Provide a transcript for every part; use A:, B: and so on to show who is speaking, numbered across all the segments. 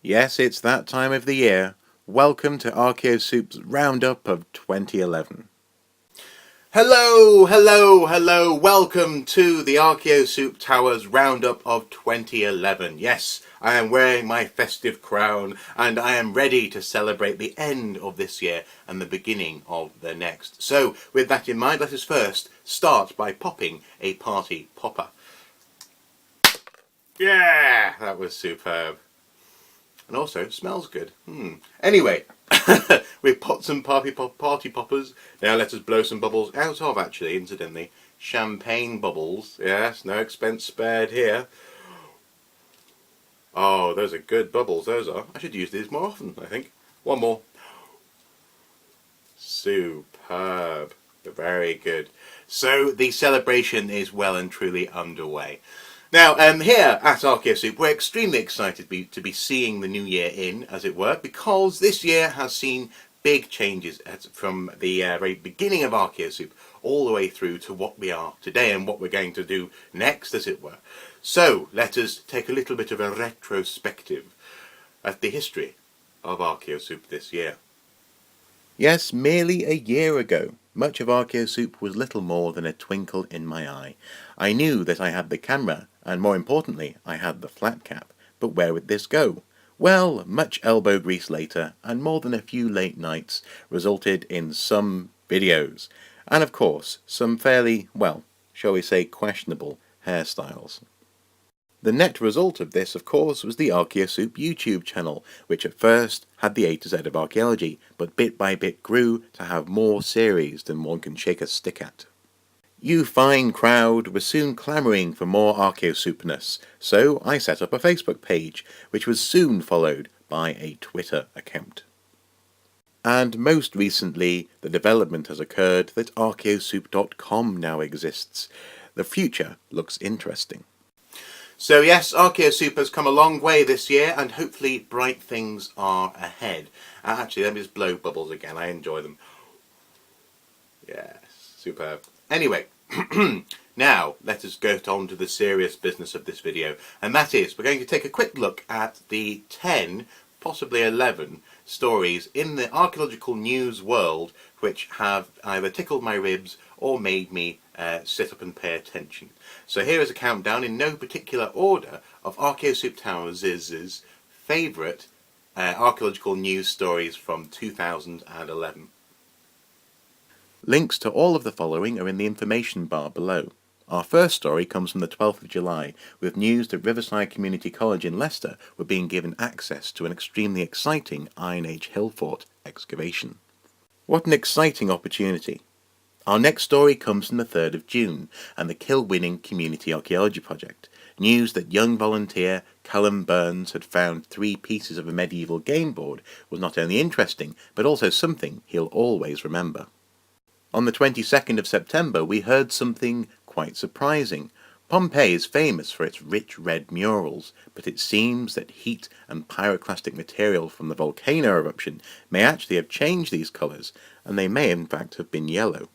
A: Yes, it's that time of the year. Welcome to Archaeosoup's Roundup of 2011. Hello! Welcome to the Archaeosoup Towers Roundup of 2011. Yes, I am wearing my festive crown and I am ready to celebrate the end of this year and the beginning of the next. So, with that in mind, let us first start by popping a party popper. Yeah, that was superb. And also, it smells good. Anyway, we've popped some party poppers. Now let us blow some bubbles out of, actually, incidentally. Champagne bubbles. Yes, no expense spared here. Oh, those are good bubbles, those are. I should use these more often, I think. One more. Superb. Very good. So, the celebration is well and truly underway. Now, here at Archaeosoup, we're extremely excited to be seeing the new year in, as it were, because this year has seen big changes from the very beginning of Archaeosoup all the way through to what we are today and what we're going to do next, as it were. So, let us take a little bit of a retrospective at the history of Archaeosoup this year. Yes, merely a year ago, much of Archaeosoup was little more than a twinkle in my eye. I knew that I had the camera, and more importantly, I had the flat cap. But where would this go? Well, much elbow grease later, and more than a few late nights, resulted in some videos. And of course, some fairly, well, shall we say questionable hairstyles. The net result of this, of course, was the Archaeosoup YouTube channel, which at first had the A to Z of archaeology, but bit by bit grew to have more series than one can shake a stick at. You fine crowd were soon clamouring for more Archaeosoupness, so I set up a Facebook page, which was soon followed by a Twitter account. And most recently, the development has occurred that Archaeosoup.com now exists. The future looks interesting. So yes, Archaeosoup has come a long way this year, and hopefully bright things are ahead. Actually, let me just blow bubbles again. I enjoy them. Yes, superb. Anyway, now let us go on to the serious business of this video, and that is, we're going to take a quick look at the 10, possibly 11, stories in the archaeological news world which have either tickled my ribs or made me sit up and pay attention. So here is a countdown in no particular order of Archaeosoup Towers' favourite archaeological news stories from 2011. Links to all of the following are in the information bar below. Our first story comes from the 12th of July, with news that Riverside Community College in Leicester were being given access to an extremely exciting Iron Age hill fort excavation. What an exciting opportunity! Our next story comes from the 3rd of June and the Kilwinning Community Archaeology Project. News that young volunteer Callum Burns had found 3 pieces of a medieval game board was not only interesting, but also something he'll always remember. On the 22nd of September we heard something quite surprising. Pompeii is famous for its rich red murals, but it seems that heat and pyroclastic material from the volcano eruption may actually have changed these colours, and they may in fact have been yellow.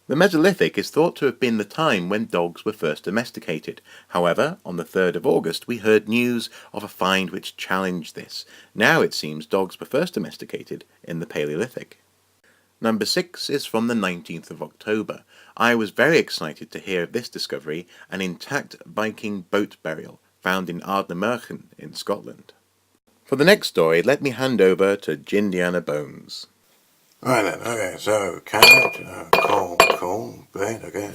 A: The Mesolithic is thought to have been the time when dogs were first domesticated. However, on the 3rd of August we heard news of a find which challenged this. Now it seems dogs were first domesticated in the Paleolithic. Number 6 is from the 19th of October. I was very excited to hear of this discovery, an intact Viking boat burial found in Ardnamurchan in Scotland. For the next story, let me hand over to Jindiana Bones.
B: Right then, okay, so carrot, coal, bread, okay,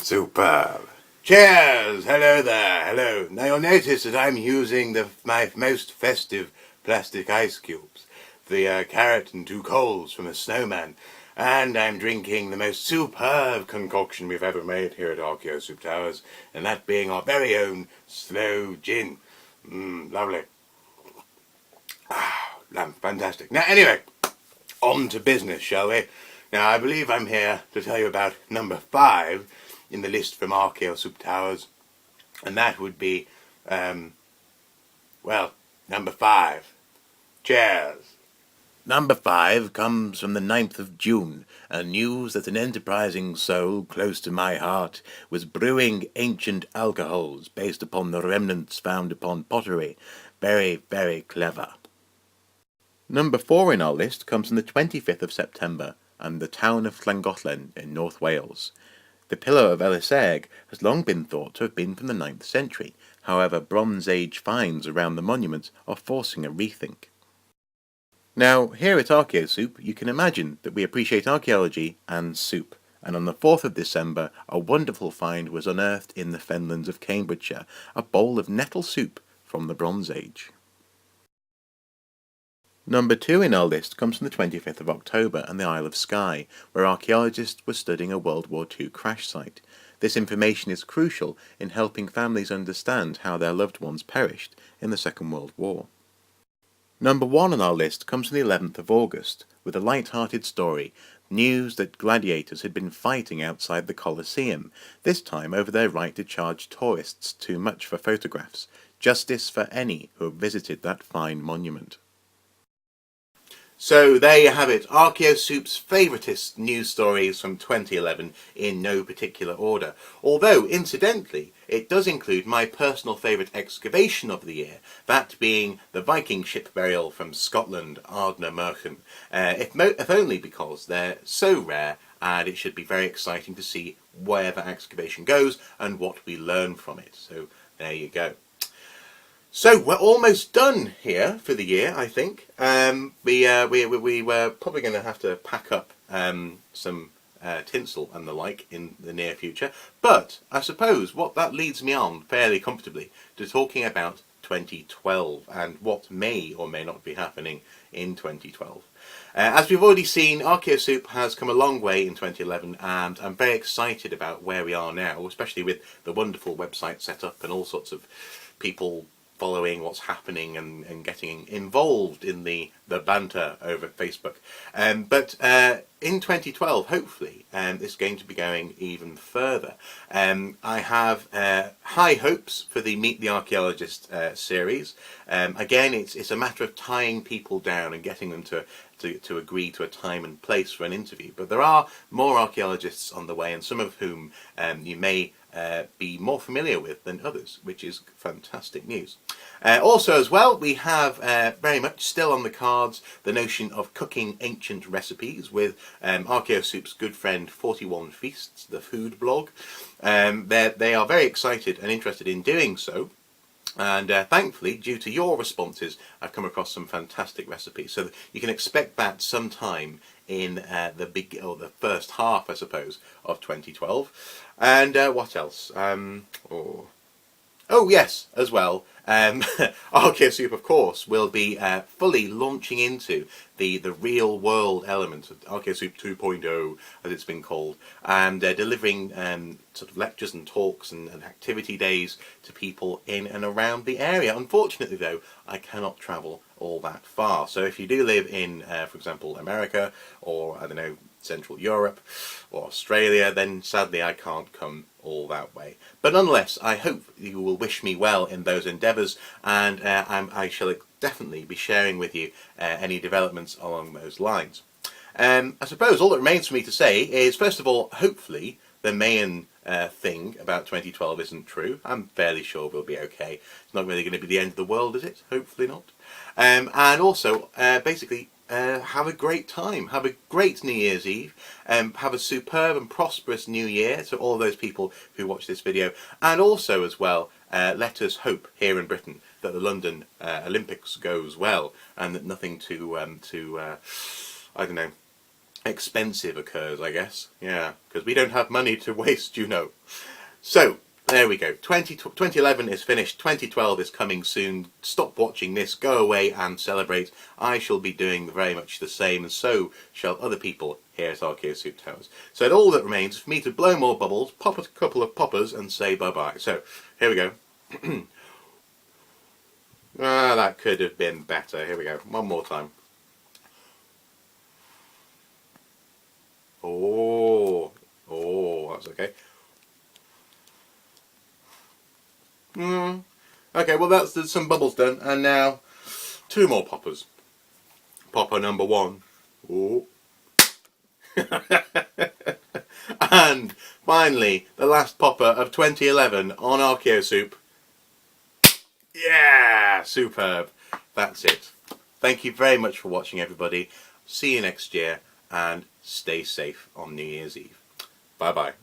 B: superb. Cheers! Hello there, hello. Now you'll notice that I'm using my most festive plastic ice cubes, the carrot and 2 coals from a snowman, and I'm drinking the most superb concoction we've ever made here at Archaeosoup Towers, and that being our very own slow gin. Lovely. Fantastic. Now anyway, on to business, shall we? Now I believe I'm here to tell you about number 5 in the list from Archaeosoup Towers, and that would be, well, number 5. Cheers. Number 5 comes from the 9th of June, and news that an enterprising soul close to my heart was brewing ancient alcohols based upon the remnants found upon pottery. Very, very clever.
A: Number 4 in our list comes from the 25th of September and the town of Llangollen in North Wales. The pillar of Eliseg has long been thought to have been from the 9th century. However, Bronze Age finds around the monument are forcing a rethink. Now, here at Archaeosoup, you can imagine that we appreciate archaeology and soup, and on the 4th of December, a wonderful find was unearthed in the fenlands of Cambridgeshire, a bowl of nettle soup from the Bronze Age. Number 2 in our list comes from the 25th of October and the Isle of Skye, where archaeologists were studying a World War II crash site. This information is crucial in helping families understand how their loved ones perished in the Second World War. Number 1 on our list comes from the 11th of August, with a light-hearted story, news that gladiators had been fighting outside the Colosseum, this time over their right to charge tourists too much for photographs. Justice for any who have visited that fine monument. So there you have it, Archaeosoup's favouriteest news stories from 2011 in no particular order. Although, incidentally, it does include my personal favourite excavation of the year, that being the Viking ship burial from Scotland, Ardna Mercham, if only because they're so rare and it should be very exciting to see where that excavation goes and what we learn from it. So there you go. So we're almost done here for the year, I think. We were probably going to have to pack up some tinsel and the like in the near future. But I suppose what that leads me on fairly comfortably to talking about 2012 and what may or may not be happening in 2012. As we've already seen, Archaeosoup has come a long way in 2011 and I'm very excited about where we are now, especially with the wonderful website set up and all sorts of people following what's happening and getting involved in the banter over Facebook. But in 2012, hopefully, it's going to be going even further. I have high hopes for the Meet the Archaeologist series. Again, it's a matter of tying people down and getting them to agree to a time and place for an interview. But there are more archaeologists on the way, and some of whom you may be more familiar with than others, which is fantastic news. Also as well, we have very much still on the cards the notion of cooking ancient recipes with Archaeosoup's good friend 41 Feasts, the food blog. They are very excited and interested in doing so. And thankfully, due to your responses, I've come across some fantastic recipes. So you can expect that sometime in the first half, I suppose, of 2012. And what else? Oh yes, as well. Archaeosoup, of course, will be fully launching into the real world element of Archaeosoup 2.0, as it's been called, and delivering sort of lectures and talks and activity days to people in and around the area. Unfortunately, though, I cannot travel all that far. So if you do live in, for example, America or, I don't know, Central Europe or Australia, then sadly I can't come all that way. But nonetheless, I hope you will wish me well in those endeavours, and I shall definitely be sharing with you any developments along those lines. I suppose all that remains for me to say is, first of all, hopefully the main thing about 2012 isn't true. I'm fairly sure we'll be okay. It's not really going to be the end of the world, is it? Hopefully not. And also, basically, have a great time. Have a great New Year's Eve. Have a superb and prosperous New Year to all those people who watch this video. And also, as well, let us hope here in Britain that the London Olympics goes well and that nothing too I don't know, expensive occurs, I guess. Yeah, because we don't have money to waste, you know. So, there we go. 2011 is finished. 2012 is coming soon. Stop watching this. Go away and celebrate. I shall be doing very much the same, and so shall other people here at Archaeosoup Towers. So all that remains is for me to blow more bubbles, pop a couple of poppers, and say bye-bye. So, here we go. That could have been better. Here we go. One more time. Oh, that's okay. Okay, well that's some bubbles done, and now 2 more poppers. Popper number 1. Ooh. And finally, the last popper of 2011 on Archaeosoup. Yeah, superb. That's it. Thank you very much for watching, everybody. See you next year, and stay safe on New Year's Eve. Bye bye.